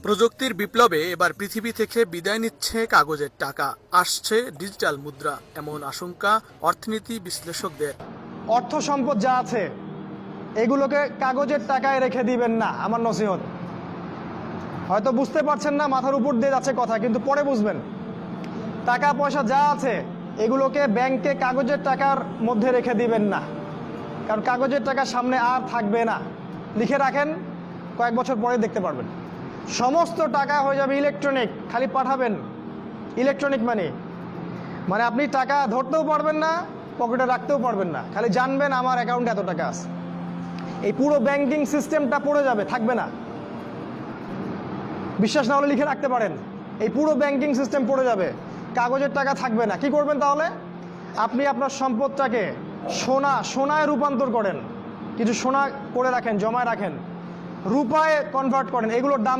প্রযুক্তির বিপ্লবে এবার পৃথিবী থেকে বিদায় নিচ্ছে কাগজের টাকা, আসছে ডিজিটাল মুদ্রা, এমন আশঙ্কা অর্থনীতি বিশ্লেষকদের। অর্থ সম্পদ যা আছে এগুলোকে কাগজের টাকায় রেখে দিবেন না, আমার নসিহত। হয়তো বুঝতে পারছেন না, মাথার উপর দিয়ে যাচ্ছে কথা, কিন্তু পরে বুঝবেন। টাকা পয়সা যা আছে এগুলোকে ব্যাংকে কাগজের টাকার মধ্যে রেখে দিবেন না, কারণ কাগজের টাকা সামনে আর থাকবে না। লিখে রাখেন, কয়েক বছর পরে দেখতে পারবেন সমস্ত টাকা হয়ে যাবে ইলেকট্রনিক। খালি পাঠাবেন ইলেকট্রনিক মানে আপনি টাকা ধরতেও পারবেন না, পকেটে রাখতেও পারবেন না, খালি জানবেন আমার অ্যাকাউন্টে এত টাকা আছে। এই পুরো ব্যাংকিং সিস্টেমটা পড়ে যাবে, থাকবে না। বিশ্বাস না হলে লিখে রাখতে পারেন, এই পুরো ব্যাংকিং সিস্টেম পড়ে যাবে, কাগজের টাকা থাকবে না। কি করবেন তাহলে? আপনি আপনার সম্পদটাকে সোনায় রূপান্তর করেন, কিছু সোনা করে রাখেন, জমায় রাখেন, রূপায় কনভার্ট করেন, এগুলোর দাম